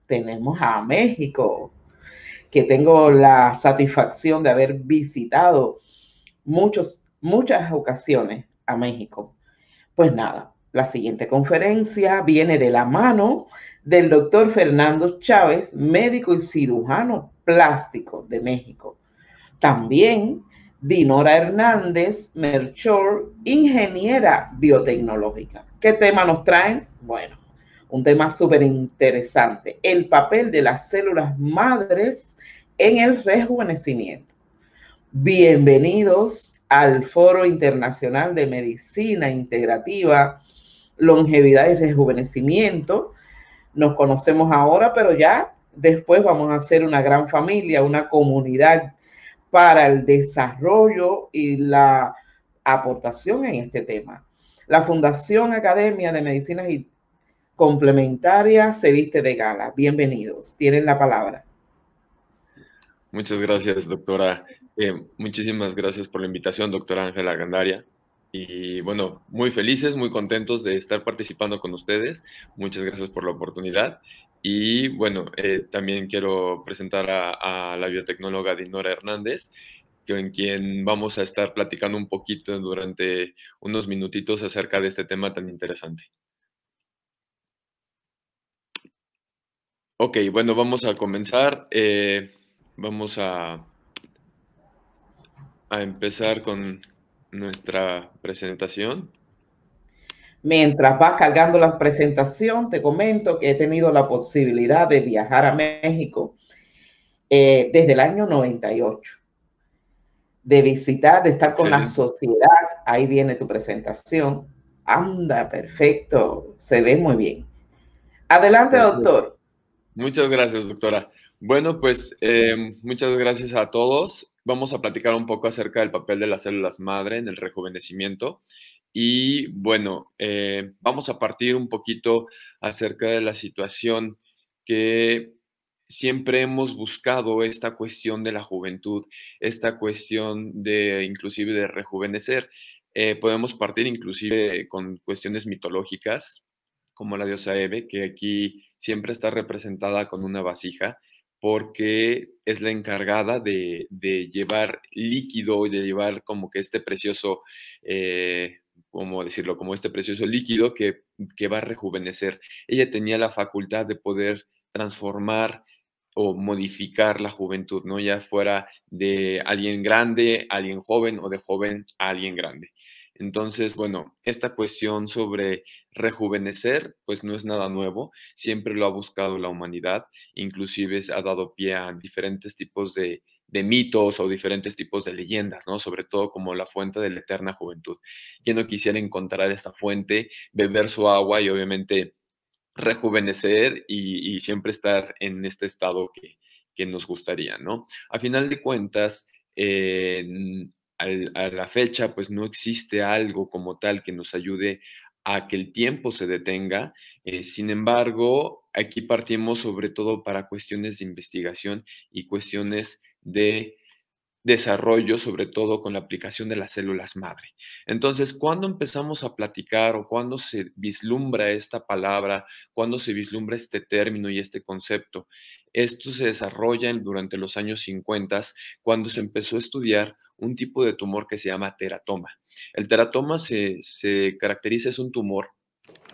tenemos a México, que tengo la satisfacción de haber visitado muchas ocasiones a México. Pues nada, la siguiente conferencia viene de la mano del doctor Fernando Chávez, médico y cirujano plástico de México. También Dinora Hernández Melchor, ingeniera biotecnológica. ¿Qué tema nos traen? Bueno, un tema súper interesante, el papel de las células madres en el rejuvenecimiento. Bienvenidos al Foro Internacional de Medicina Integrativa, Longevidad y Rejuvenecimiento. Nos conocemos ahora, pero ya después vamos a hacer una gran familia, una comunidad para el desarrollo y la aportación en este tema. La Fundación Academia de Medicinas y Complementarias se viste de gala. Bienvenidos. Tienen la palabra. Muchas gracias, doctora. Muchísimas gracias por la invitación, doctora Ángela Gandaria. Y bueno, muy felices, muy contentos de estar participando con ustedes. Muchas gracias por la oportunidad. Y bueno, también quiero presentar a la biotecnóloga Dinora Hernández, en quien vamos a estar platicando un poquito durante unos minutitos acerca de este tema tan interesante. Ok, bueno, vamos a comenzar. Vamos a empezar con nuestra presentación. Mientras vas cargando la presentación, te comento que he tenido la posibilidad de viajar a México desde el año 98, de visitar, de estar con la Excelente. sociedad. Ahí viene tu presentación. Anda, perfecto, se ve muy bien. Adelante, Perfecto. doctor. Muchas gracias, doctora. Bueno, pues muchas gracias a todos. Vamos a platicar un poco acerca del papel de las células madre en el rejuvenecimiento. Y bueno, vamos a partir un poquito acerca de la situación que siempre hemos buscado, esta cuestión de la juventud, esta cuestión de inclusive de rejuvenecer. Podemos partir inclusive con cuestiones mitológicas, como la diosa Hebe, que aquí siempre está representada con una vasija, porque es la encargada de llevar líquido y de llevar como que este precioso, ¿cómo decirlo? Como este precioso líquido que va a rejuvenecer. Ella tenía la facultad de poder transformar o modificar la juventud, ¿no? Ya fuera de alguien grande, alguien joven o de joven a alguien grande. Entonces, bueno, esta cuestión sobre rejuvenecer, pues no es nada nuevo, siempre lo ha buscado la humanidad, inclusive ha dado pie a diferentes tipos de mitos o diferentes tipos de leyendas, ¿no? Sobre todo como la fuente de la eterna juventud. ¿Quién no quisiera encontrar esta fuente, beber su agua y obviamente rejuvenecer y siempre estar en este estado que nos gustaría, ¿no? A final de cuentas, a la fecha, pues no existe algo como tal que nos ayude a que el tiempo se detenga. Sin embargo, aquí partimos sobre todo para cuestiones de investigación y cuestiones de desarrollo, sobre todo con la aplicación de las células madre. Entonces, ¿cuándo empezamos a platicar o cuándo se vislumbra esta palabra, cuándo se vislumbra este término y este concepto? Esto se desarrolla durante los años 50, cuando se empezó a estudiar un tipo de tumor que se llama teratoma. El teratoma se caracteriza, es un tumor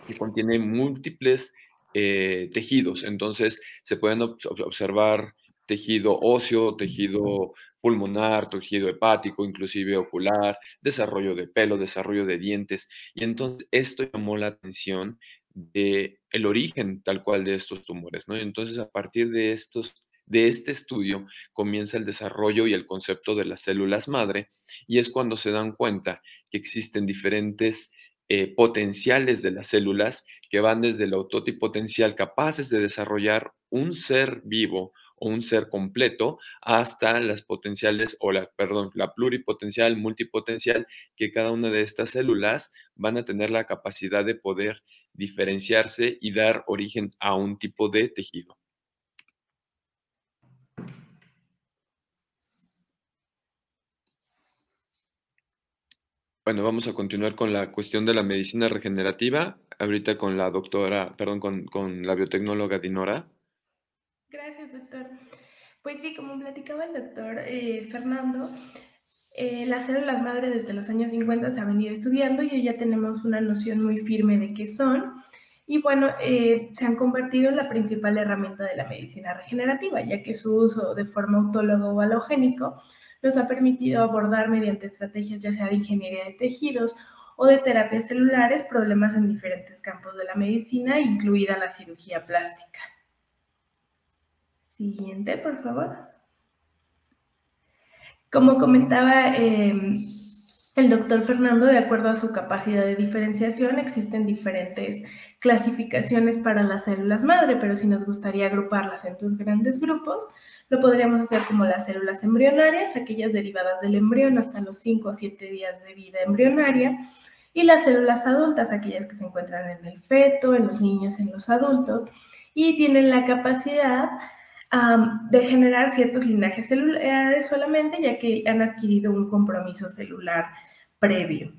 que contiene múltiples tejidos. Entonces, se pueden observar tejido óseo, tejido pulmonar, tejido hepático, inclusive ocular, desarrollo de pelo, desarrollo de dientes. Y entonces esto llamó la atención de el origen tal cual de estos tumores, ¿no? Y entonces, a partir de este estudio comienza el desarrollo y el concepto de las células madre, y es cuando se dan cuenta que existen diferentes potenciales de las células que van desde el autotipotencial capaces de desarrollar un ser vivo o un ser completo hasta las potenciales o la pluripotencial, multipotencial, que cada una de estas células van a tener la capacidad de poder diferenciarse y dar origen a un tipo de tejido. Bueno, vamos a continuar con la cuestión de la medicina regenerativa, ahorita con la doctora, perdón, con la biotecnóloga Dinora. Gracias, doctor. Pues sí, como platicaba el doctor Fernando, las células madre desde los años 50 se han venido estudiando y hoy ya tenemos una noción muy firme de qué son. Y bueno, se han convertido en la principal herramienta de la medicina regenerativa, ya que su uso de forma autóloga o halogénico nos ha permitido abordar mediante estrategias ya sea de ingeniería de tejidos o de terapias celulares problemas en diferentes campos de la medicina, incluida la cirugía plástica. Siguiente, por favor. Como comentaba el doctor Fernando, de acuerdo a su capacidad de diferenciación, existen diferentes clasificaciones para las células madre, pero si nos gustaría agruparlas en dos grandes grupos, lo podríamos hacer como las células embrionarias, aquellas derivadas del embrión hasta los 5 o 7 días de vida embrionaria, y las células adultas, aquellas que se encuentran en el feto, en los niños, en los adultos, y tienen la capacidad de generar ciertos linajes celulares solamente, ya que han adquirido un compromiso celular previo.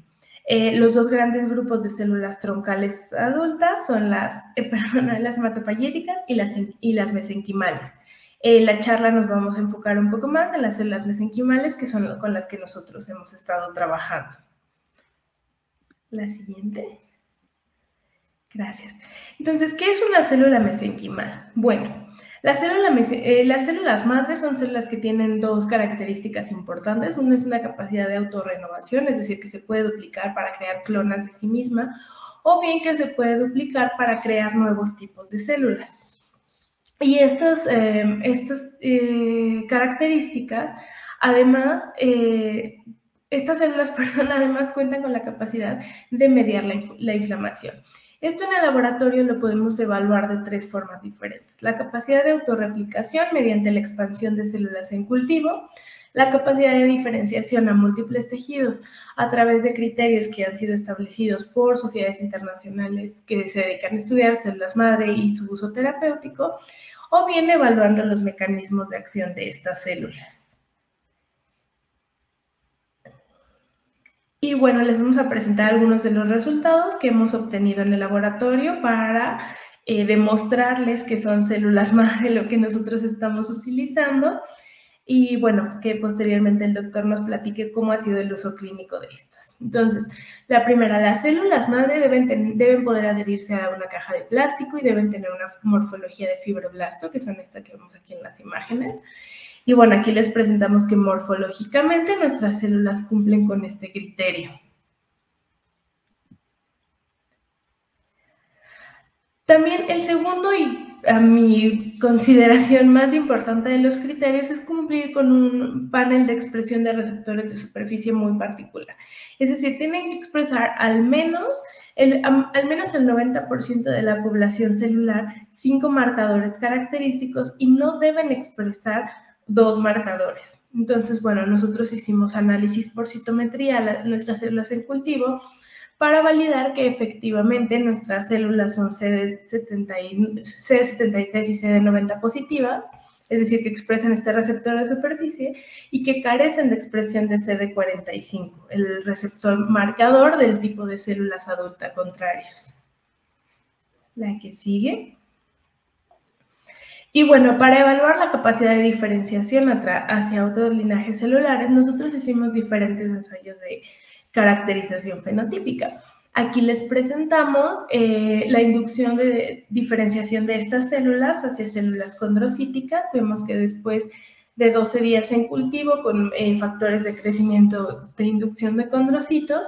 Los dos grandes grupos de células troncales adultas son las hematopoyéticas y las mesenquimales. En la charla nos vamos a enfocar un poco más en las células mesenquimales, que son con las que nosotros hemos estado trabajando. La siguiente. Gracias. Entonces, ¿qué es una célula mesenquimal? Bueno, las células madres son células que tienen dos características importantes. Una es una capacidad de autorrenovación, es decir, que se puede duplicar para crear clonas de sí misma, o bien que se puede duplicar para crear nuevos tipos de células. Y estas características, además, estas células, además cuentan con la capacidad de mediar la inflamación. Esto en el laboratorio lo podemos evaluar de tres formas diferentes. La capacidad de autorreplicación mediante la expansión de células en cultivo, la capacidad de diferenciación a múltiples tejidos a través de criterios que han sido establecidos por sociedades internacionales que se dedican a estudiar células madre y su uso terapéutico, o bien evaluando los mecanismos de acción de estas células. Y bueno, les vamos a presentar algunos de los resultados que hemos obtenido en el laboratorio para demostrarles que son células madre lo que nosotros estamos utilizando y bueno, que posteriormente el doctor nos platique cómo ha sido el uso clínico de estas. Entonces, la primera, las células madre deben poder adherirse a una caja de plástico y deben tener una morfología de fibroblasto, que son estas que vemos aquí en las imágenes. Y bueno, aquí les presentamos que morfológicamente nuestras células cumplen con este criterio. También el segundo y a mi consideración más importante de los criterios es cumplir con un panel de expresión de receptores de superficie muy particular. Es decir, tienen que expresar al menos el 90% de la población celular 5 marcadores característicos y no deben expresar 2 marcadores. Entonces, bueno, nosotros hicimos análisis por citometría a nuestras células en cultivo para validar que efectivamente nuestras células son CD73 y CD90 positivas, es decir, que expresan este receptor de superficie y que carecen de expresión de CD45, el receptor marcador del tipo de células adulta contrarios. La que sigue. Y bueno, para evaluar la capacidad de diferenciación hacia otros linajes celulares, nosotros hicimos diferentes ensayos de caracterización fenotípica. Aquí les presentamos la inducción de diferenciación de estas células hacia células condrocíticas. Vemos que después de 12 días en cultivo con factores de crecimiento de inducción de condrocitos,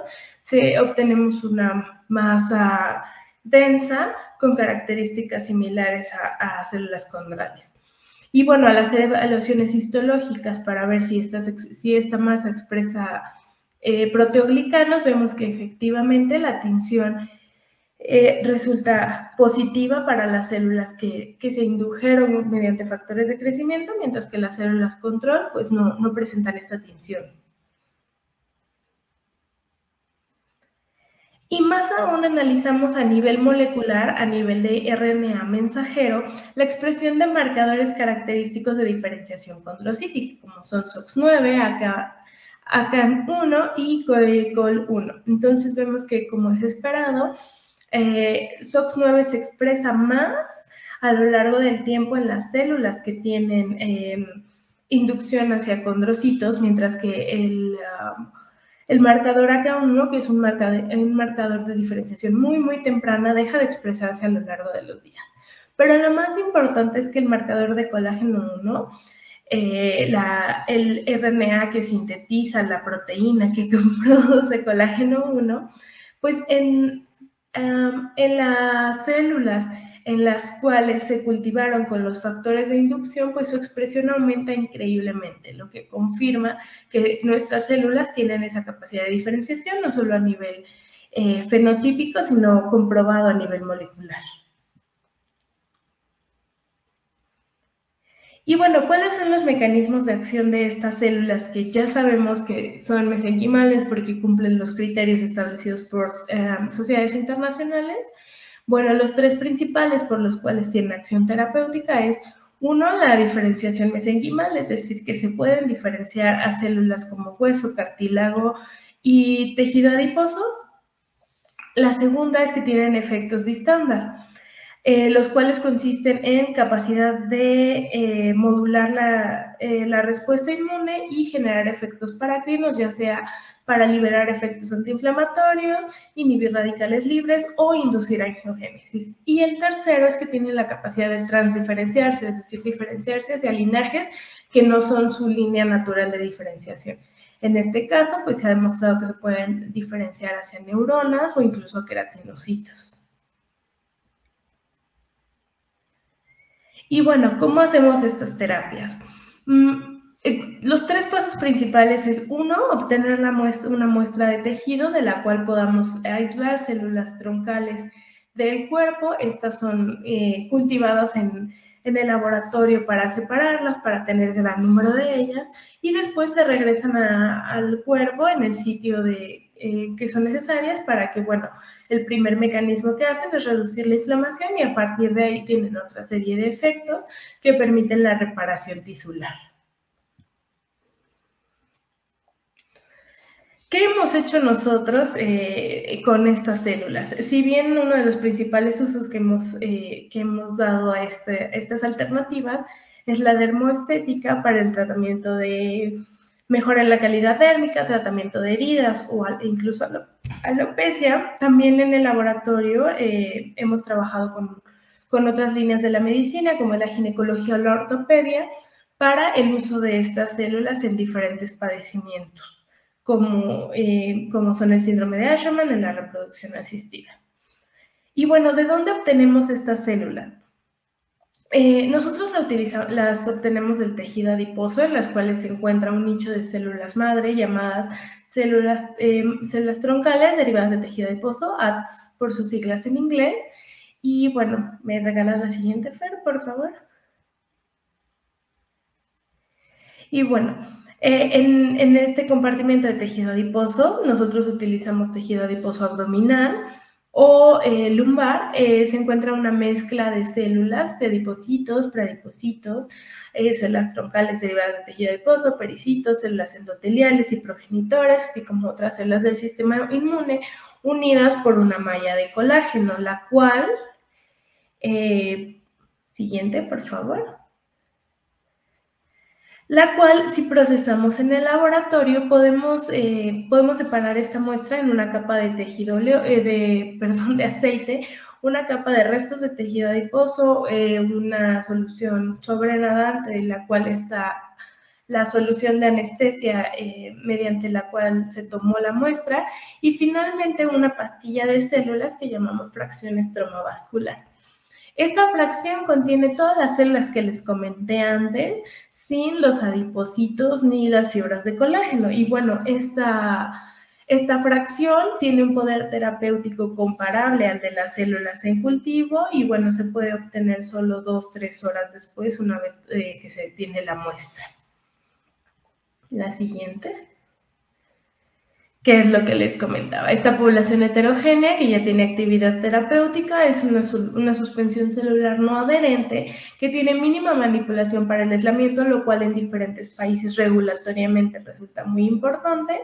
obtenemos una masa densa con características similares a células condrales. Y bueno, al hacer evaluaciones histológicas para ver si esta masa expresa proteoglicanos, vemos que efectivamente la tinción resulta positiva para las células que se indujeron mediante factores de crecimiento, mientras que las células control pues no presentan esta tinción. Y más aún analizamos a nivel molecular, a nivel de RNA mensajero, la expresión de marcadores característicos de diferenciación condrocítica, como son SOX9, ACAN1 y COL1. Entonces vemos que, como es esperado, SOX9 se expresa más a lo largo del tiempo en las células que tienen inducción hacia condrocitos, mientras que el marcador AK1, que es un marcador de diferenciación muy temprana, deja de expresarse a lo largo de los días. Pero lo más importante es que el marcador de colágeno 1, el RNA que sintetiza la proteína que produce colágeno 1, pues en las células en las cuales se cultivaron con los factores de inducción, pues su expresión aumenta increíblemente, lo que confirma que nuestras células tienen esa capacidad de diferenciación, no solo a nivel fenotípico, sino comprobado a nivel molecular. Y bueno, ¿cuáles son los mecanismos de acción de estas células que ya sabemos que son mesenquimales porque cumplen los criterios establecidos por sociedades internacionales? Bueno, los tres principales por los cuales tienen acción terapéutica es, uno, la diferenciación mesenquimal, es decir, que se pueden diferenciar a células como hueso, cartílago y tejido adiposo. La segunda es que tienen efectos Bistander, los cuales consisten en capacidad de modular la respuesta inmune y generar efectos paracrinos, ya sea para liberar efectos antiinflamatorios, inhibir radicales libres o inducir angiogénesis. Y el tercero es que tienen la capacidad de transdiferenciarse, es decir, diferenciarse hacia linajes que no son su línea natural de diferenciación. En este caso, pues se ha demostrado que se pueden diferenciar hacia neuronas o incluso queratinocitos. Y bueno, ¿cómo hacemos estas terapias? Los tres pasos principales es, uno, obtener una muestra de tejido de la cual podamos aislar células troncales del cuerpo. Estas son cultivadas en el laboratorio para separarlas, para tener gran número de ellas, y después se regresan al cuerpo en el sitio que son necesarias para que, bueno, el primer mecanismo que hacen es reducir la inflamación y a partir de ahí tienen otra serie de efectos que permiten la reparación tisular. ¿Qué hemos hecho nosotros con estas células? Si bien uno de los principales usos que hemos dado a estas alternativas es la dermoestética para el tratamiento de mejora en la calidad térmica, tratamiento de heridas o incluso alopecia, también en el laboratorio hemos trabajado con otras líneas de la medicina, como la ginecología o la ortopedia, para el uso de estas células en diferentes padecimientos, como son el síndrome de Asherman en la reproducción asistida. Y bueno, ¿de dónde obtenemos estas células? Nosotros las obtenemos del tejido adiposo, en las cuales se encuentra un nicho de células madre llamadas células troncales derivadas de tejido adiposo, ATS por sus siglas en inglés. Y bueno, ¿me regalas la siguiente, Fer, por favor? Y bueno, en este compartimento de tejido adiposo, nosotros utilizamos tejido adiposo abdominal o lumbar. Se encuentra una mezcla de células de adipocitos, preadipocitos, células troncales derivadas de tejido adiposo, pericitos, células endoteliales y progenitores, así como otras células del sistema inmune, unidas por una malla de colágeno, la cual... siguiente, por favor. La cual, si procesamos en el laboratorio, podemos separar esta muestra en una capa de tejido, de aceite, una capa de restos de tejido adiposo, una solución sobrenadante, en la cual está la solución de anestesia mediante la cual se tomó la muestra, y finalmente una pastilla de células que llamamos fracción estromovascular. Esta fracción contiene todas las células que les comenté antes, sin los adipocitos ni las fibras de colágeno. Y bueno, esta fracción tiene un poder terapéutico comparable al de las células en cultivo y bueno, se puede obtener solo 2-3 horas después, una vez que se tiene la muestra. La siguiente. ¿Qué es lo que les comentaba? Esta población heterogénea que ya tiene actividad terapéutica es una suspensión celular no adherente que tiene mínima manipulación para el aislamiento, lo cual en diferentes países regulatoriamente resulta muy importante.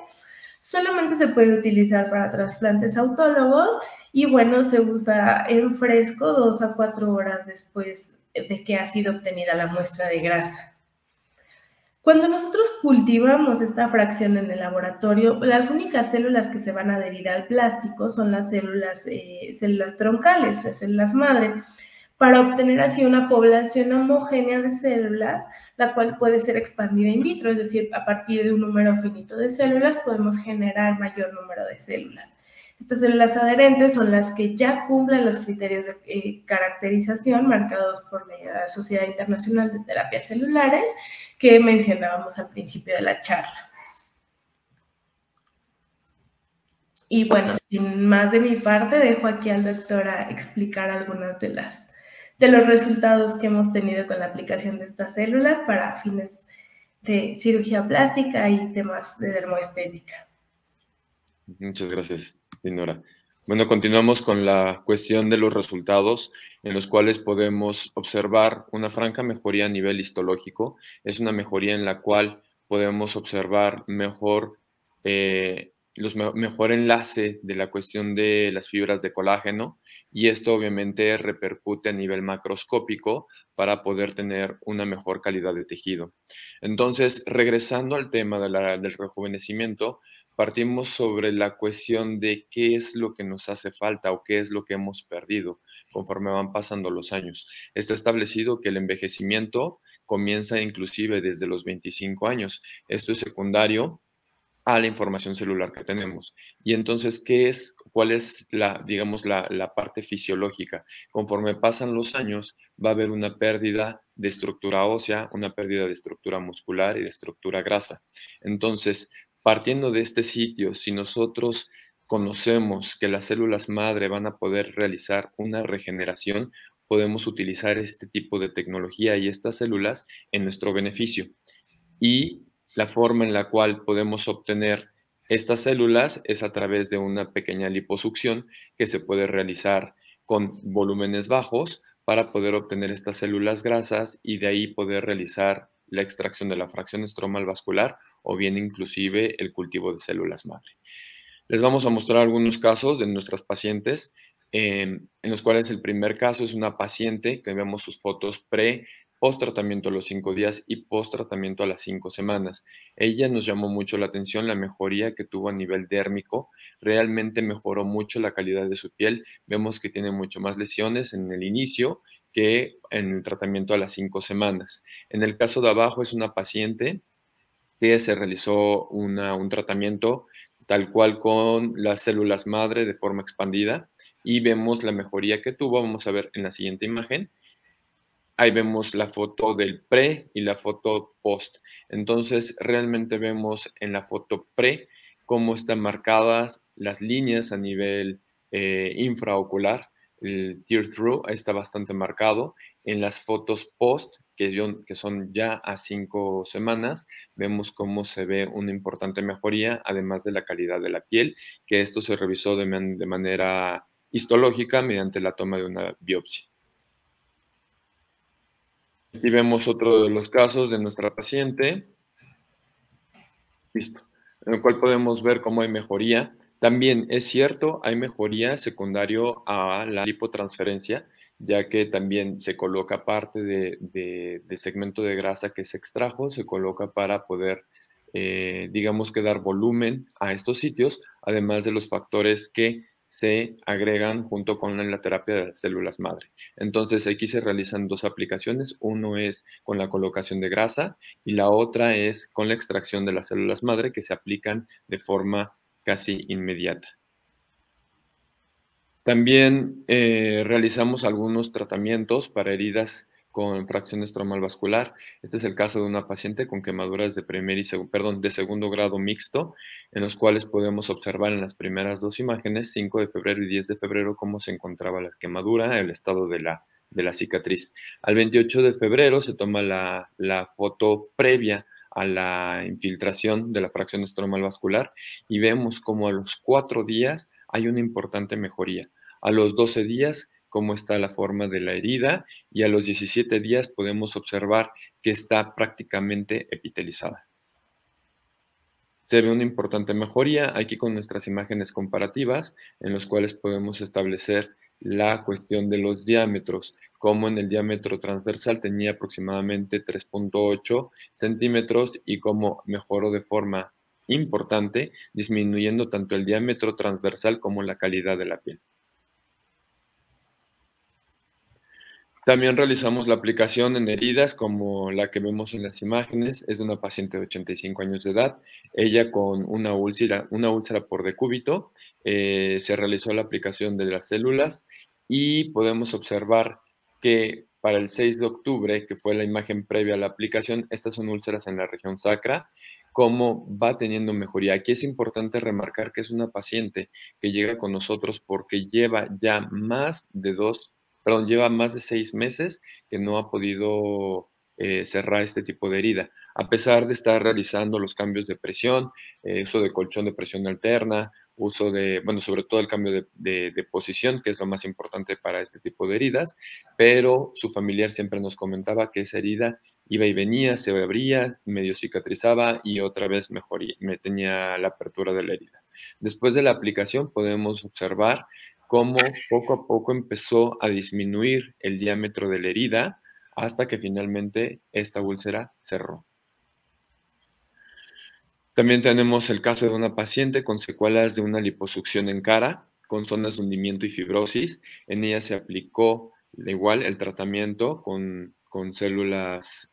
Solamente se puede utilizar para trasplantes autólogos y bueno, se usa en fresco 2 a 4 horas después de que ha sido obtenida la muestra de grasa. Cuando nosotros cultivamos esta fracción en el laboratorio, las únicas células que se van a adherir al plástico son las células troncales, las células madre, para obtener así una población homogénea de células, la cual puede ser expandida in vitro, es decir, a partir de un número finito de células podemos generar mayor número de células. Estas células adherentes son las que ya cumplen los criterios de caracterización marcados por la Sociedad Internacional de Terapias Celulares que mencionábamos al principio de la charla. Y bueno, sin más de mi parte, dejo aquí al doctor a explicar algunas de los resultados que hemos tenido con la aplicación de estas células para fines de cirugía plástica y temas de dermoestética. Muchas gracias, Dinora. Bueno, continuamos con la cuestión de los resultados en los cuales podemos observar una franca mejoría a nivel histológico. Es una mejoría en la cual podemos observar mejor enlace de la cuestión de las fibras de colágeno, y esto obviamente repercute a nivel macroscópico para poder tener una mejor calidad de tejido. Entonces, regresando al tema del rejuvenecimiento, partimos sobre la cuestión de qué es lo que nos hace falta o qué es lo que hemos perdido conforme van pasando los años. Está establecido que el envejecimiento comienza inclusive desde los 25 años. Esto es secundario a la información celular que tenemos. Y entonces, ¿cuál es digamos, la parte fisiológica? Conforme pasan los años, va a haber una pérdida de estructura ósea, una pérdida de estructura muscular y de estructura grasa. Entonces, partiendo de este sitio, si nosotros conocemos que las células madre van a poder realizar una regeneración, podemos utilizar este tipo de tecnología y estas células en nuestro beneficio. Y la forma en la cual podemos obtener estas células es a través de una pequeña liposucción que se puede realizar con volúmenes bajos para poder obtener estas células grasas y de ahí poder realizar la extracción de la fracción estromal vascular o bien inclusive el cultivo de células madre. Les vamos a mostrar algunos casos de nuestras pacientes, en los cuales el primer caso es una paciente que vemos sus fotos post tratamiento a los 5 días y post tratamiento a las 5 semanas. Ella nos llamó mucho la atención la mejoría que tuvo a nivel dérmico, realmente mejoró mucho la calidad de su piel. Vemos que tiene mucho más lesiones en el inicio que en el tratamiento a las 5 semanas. En el caso de abajo es una paciente que se realizó un tratamiento tal cual con las células madre de forma expandida y vemos la mejoría que tuvo. Vamos a ver en la siguiente imagen. Ahí vemos la foto del pre y la foto post. Entonces, realmente vemos en la foto pre cómo están marcadas las líneas a nivel infraocular. El tear-through está bastante marcado. En las fotos post, que son ya a 5 semanas, vemos cómo se ve una importante mejoría, además de la calidad de la piel, que esto se revisó de manera histológica mediante la toma de una biopsia. Aquí vemos otro de los casos de nuestra paciente. Listo. En el cual podemos ver cómo hay mejoría. También es cierto, hay mejoría secundario a la lipotransferencia, ya que también se coloca parte de segmento de grasa que se extrajo, se coloca para poder, digamos que dar volumen a estos sitios, además de los factores que se agregan junto con la terapia de las células madre. Entonces, aquí se realizan dos aplicaciones. Uno es con la colocación de grasa y la otra es con la extracción de las células madre que se aplican de forma casi inmediata. También realizamos algunos tratamientos para heridas con fracción estromal vascular. Este es el caso de una paciente con quemaduras de segundo grado mixto, en los cuales podemos observar en las primeras dos imágenes, 5 de febrero y 10 de febrero, cómo se encontraba la quemadura, el estado de la cicatriz. Al 28 de febrero se toma la foto previa a la infiltración de la fracción estromal vascular y vemos como a los 4 días hay una importante mejoría. A los 12 días, cómo está la forma de la herida, y a los 17 días podemos observar que está prácticamente epitelizada. se ve una importante mejoría aquí con nuestras imágenes comparativas, en los cuales podemos establecer la cuestión de los diámetros, como en el diámetro transversal tenía aproximadamente 3.8 centímetros y como mejoró de forma importante, disminuyendo tanto el diámetro transversal como la calidad de la piel. También realizamos la aplicación en heridas como la que vemos en las imágenes. Es de una paciente de 85 años de edad. Ella con una úlcera por decúbito. Se realizó la aplicación de las células y podemos observar que para el 6 de octubre, que fue la imagen previa a la aplicación, estas son úlceras en la región sacra, cómo va teniendo mejoría. Aquí es importante remarcar que es una paciente que llega con nosotros porque lleva ya lleva más de 6 meses que no ha podido cerrar este tipo de herida, a pesar de estar realizando los cambios de presión, uso de colchón de presión alterna, uso de, bueno, sobre todo el cambio de posición, que es lo más importante para este tipo de heridas, pero su familiar siempre nos comentaba que esa herida iba y venía, se abría, medio cicatrizaba y otra vez me tenía la apertura de la herida. Después de la aplicación podemos observar cómo poco a poco empezó a disminuir el diámetro de la herida hasta que finalmente esta úlcera cerró. También tenemos el caso de una paciente con secuelas de una liposucción en cara, con zonas de hundimiento y fibrosis. En ella se aplicó igual el tratamiento con células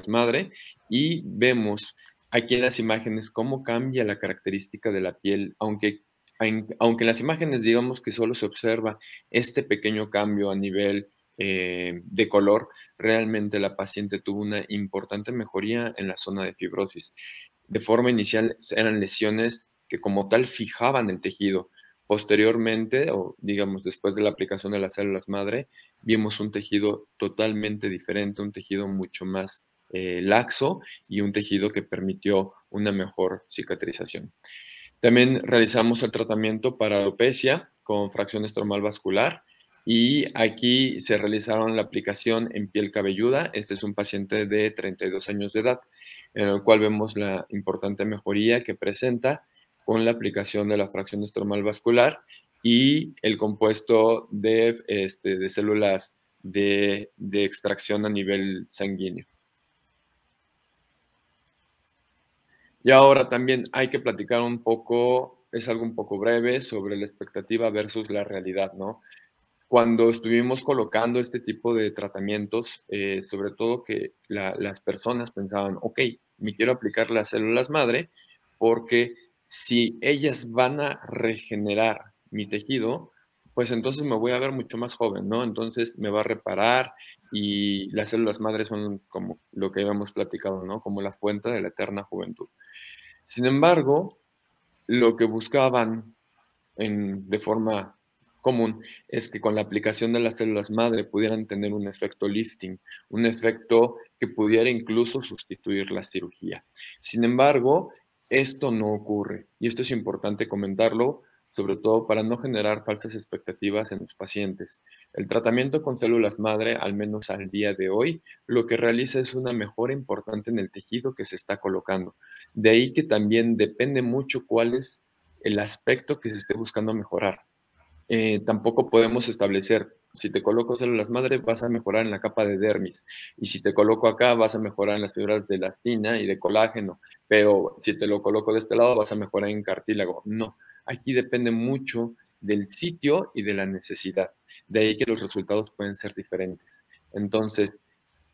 madre y vemos aquí en las imágenes cómo cambia la característica de la piel, aunque en las imágenes digamos que solo se observa este pequeño cambio a nivel de color, realmente la paciente tuvo una importante mejoría en la zona de fibrosis. De forma inicial eran lesiones que como tal fijaban el tejido. Posteriormente, o digamos después de la aplicación de las células madre, vimos un tejido totalmente diferente, un tejido mucho más laxo y un tejido que permitió una mejor cicatrización. También realizamos el tratamiento para alopecia con fracción estromal vascular y aquí se realizaron la aplicación en piel cabelluda. Este es un paciente de 32 años de edad, en el cual vemos la importante mejoría que presenta con la aplicación de la fracción estromal vascular y el compuesto de células de extracción a nivel sanguíneo. Y ahora también hay que platicar un poco, es algo un poco breve, sobre la expectativa versus la realidad, ¿no? Cuando estuvimos colocando este tipo de tratamientos, sobre todo que las personas pensaban, ok, me quiero aplicar las células madre, porque si ellas van a regenerar mi tejido, pues entonces me voy a ver mucho más joven, ¿no? Entonces me va a reparar y las células madre son como lo que habíamos platicado, ¿no? Como la fuente de la eterna juventud. Sin embargo, lo que buscaban de forma común es que con la aplicación de las células madre pudieran tener un efecto lifting, un efecto que pudiera incluso sustituir la cirugía. Sin embargo, esto no ocurre y esto es importante comentarlo, sobre todo para no generar falsas expectativas en los pacientes. El tratamiento con células madre, al menos al día de hoy, lo que realiza es una mejora importante en el tejido que se está colocando. De ahí que también depende mucho cuál es el aspecto que se esté buscando mejorar. Tampoco podemos establecer, si te coloco células madre, vas a mejorar en la capa de dermis, y si te coloco acá, vas a mejorar en las fibras de elastina y de colágeno, pero si te lo coloco de este lado, vas a mejorar en cartílago. No, aquí depende mucho del sitio y de la necesidad. De ahí que los resultados pueden ser diferentes. Entonces,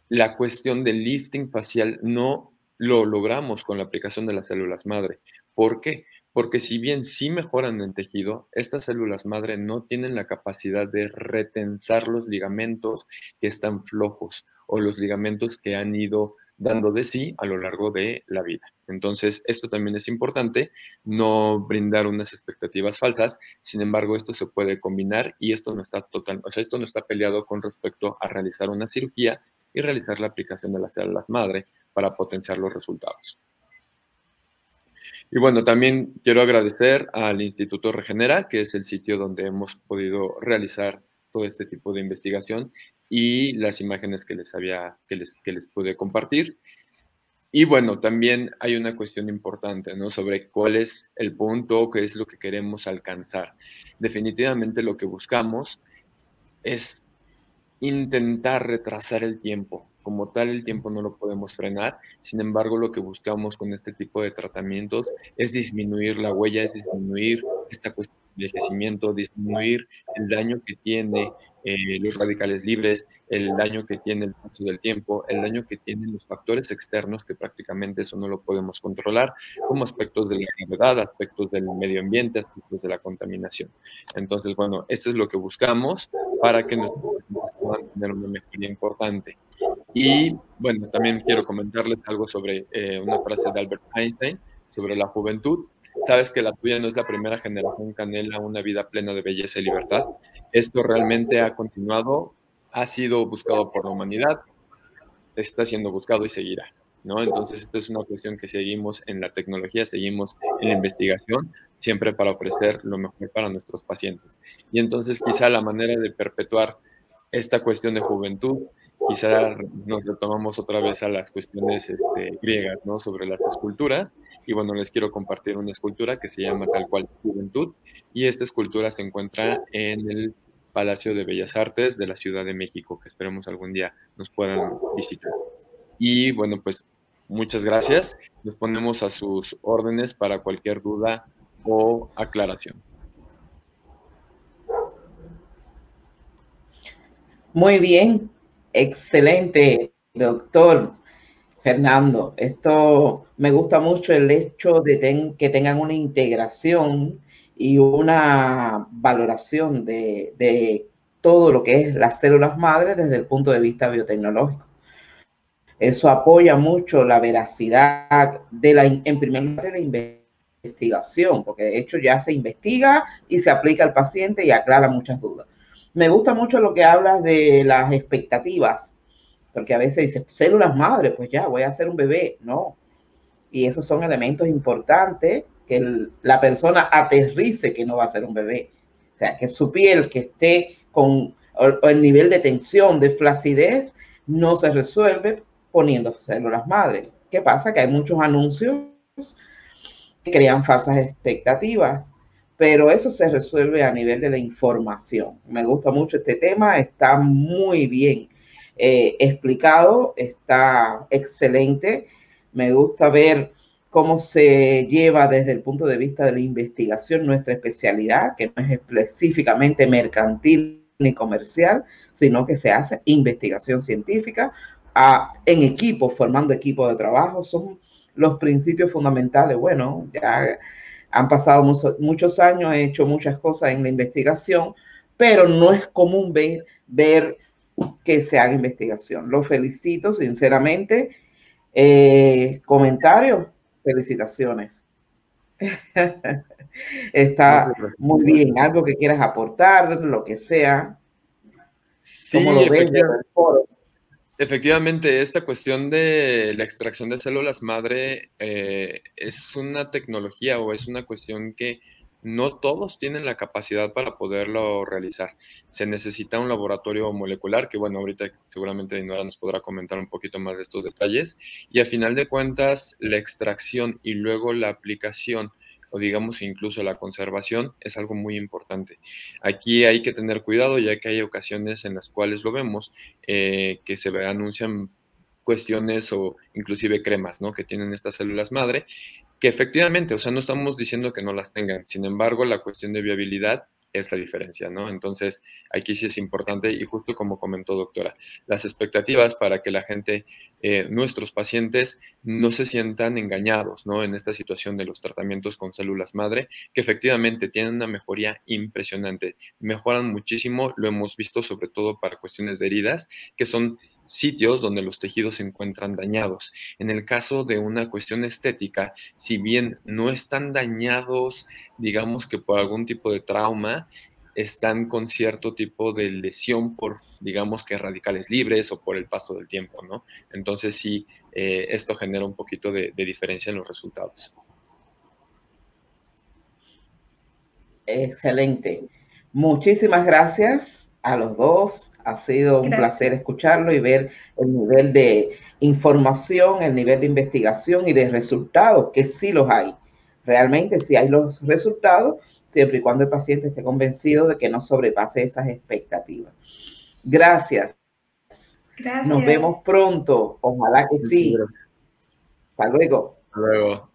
la cuestión del lifting facial no lo logramos con la aplicación de las células madre. ¿Por qué? Porque si bien sí mejoran el tejido, estas células madre no tienen la capacidad de retensar los ligamentos que están flojos o los ligamentos que han ido dando de sí a lo largo de la vida. Entonces, esto también es importante, no brindar unas expectativas falsas. Sin embargo, esto se puede combinar y esto no está esto no está peleado con respecto a realizar una cirugía y realizar la aplicación de las células madre para potenciar los resultados. Y bueno, también quiero agradecer al Instituto Regenera, que es el sitio donde hemos podido realizar todo este tipo de investigación y las imágenes que les pude compartir. Y bueno, también hay una cuestión importante, ¿no? Sobre cuál es el punto, qué es lo que queremos alcanzar. Definitivamente lo que buscamos es intentar retrasar el tiempo. Como tal, el tiempo no lo podemos frenar. Sin embargo, lo que buscamos con este tipo de tratamientos es disminuir la huella, es disminuir esta cuestión de envejecimiento, disminuir el daño que tiene los radicales libres, el daño que tiene el paso del tiempo, el daño que tienen los factores externos, que prácticamente eso no lo podemos controlar, como aspectos de la gravedad, aspectos del medio ambiente, aspectos de la contaminación. Entonces, bueno, esto es lo que buscamos para que nuestros pacientes puedan tener una mejoría importante. Y bueno, también quiero comentarles algo sobre una frase de Albert Einstein sobre la juventud. Sabes que la tuya no es la primera generación que anhela una vida plena de belleza y libertad. Esto realmente ha continuado, ha sido buscado por la humanidad, está siendo buscado y seguirá, ¿no? Entonces, esta es una cuestión que seguimos en la tecnología, seguimos en la investigación, siempre para ofrecer lo mejor para nuestros pacientes. Y entonces, quizá la manera de perpetuar esta cuestión de juventud, quizá nos retomamos otra vez a las cuestiones griegas, ¿no? Sobre las esculturas. Y bueno, les quiero compartir una escultura que se llama tal cual Juventud. Y esta escultura se encuentra en el Palacio de Bellas Artes de la Ciudad de México, que esperemos algún día nos puedan visitar. Y bueno, pues muchas gracias. Nos ponemos a sus órdenes para cualquier duda o aclaración. Muy bien, excelente, doctor Fernando. Esto me gusta mucho el hecho de que tengan una integración y una valoración de todo lo que es las células madres desde el punto de vista biotecnológico. Eso apoya mucho la veracidad en primer lugar, de la investigación, porque de hecho ya se investiga y se aplica al paciente y aclara muchas dudas. Me gusta mucho lo que hablas de las expectativas, porque a veces dices, células madre, pues ya, voy a hacer un bebé. No. Y esos son elementos importantes, que la persona aterrice que no va a ser un bebé. O sea, que su piel que esté con el nivel de tensión, de flacidez, no se resuelve poniendo células madre. ¿Qué pasa? Que hay muchos anuncios que crean falsas expectativas, pero eso se resuelve a nivel de la información. Me gusta mucho este tema, está muy bien explicado, está excelente. Me gusta ver cómo se lleva desde el punto de vista de la investigación nuestra especialidad, que no es específicamente mercantil ni comercial, sino que se hace investigación científica en equipo, formando equipos de trabajo. Son los principios fundamentales. Bueno, ya han pasado muchos años, he hecho muchas cosas en la investigación, pero no es común ver que se haga investigación. Lo felicito sinceramente. Comentarios, felicitaciones. Está muy bien. Algo que quieras aportar, lo que sea. Sí, ¿Cómo lo ves? Efectivamente, esta cuestión de la extracción de células madre es una tecnología o es una cuestión que no todos tienen la capacidad para poderlo realizar. Se necesita un laboratorio molecular, que bueno, ahorita seguramente Dinora nos podrá comentar un poquito más de estos detalles, y a final de cuentas, la extracción y luego la aplicación o digamos incluso la conservación es algo muy importante. Aquí hay que tener cuidado ya que hay ocasiones en las cuales lo vemos, que se anuncian cuestiones o inclusive cremas, ¿no? Que tienen estas células madre, que efectivamente, o sea, no estamos diciendo que no las tengan, sin embargo, la cuestión de viabilidad es la diferencia, ¿no? Entonces, aquí sí es importante y justo como comentó doctora, las expectativas para que la gente, nuestros pacientes, no se sientan engañados, ¿no? En esta situación de los tratamientos con células madre, que efectivamente tienen una mejoría impresionante, mejoran muchísimo, lo hemos visto sobre todo para cuestiones de heridas, que son sitios donde los tejidos se encuentran dañados. En el caso de una cuestión estética, si bien no están dañados, digamos que por algún tipo de trauma, están con cierto tipo de lesión por, digamos que radicales libres o por el paso del tiempo, ¿no? Entonces sí, esto genera un poquito de diferencia en los resultados. Excelente. Muchísimas gracias a los dos. Ha sido un placer escucharlo y ver el nivel de información, el nivel de investigación y de resultados, que sí los hay. Realmente sí hay los resultados, siempre y cuando el paciente esté convencido de que no sobrepase esas expectativas. Gracias. Gracias. Nos vemos pronto. Ojalá que sí. Hasta luego. Hasta luego.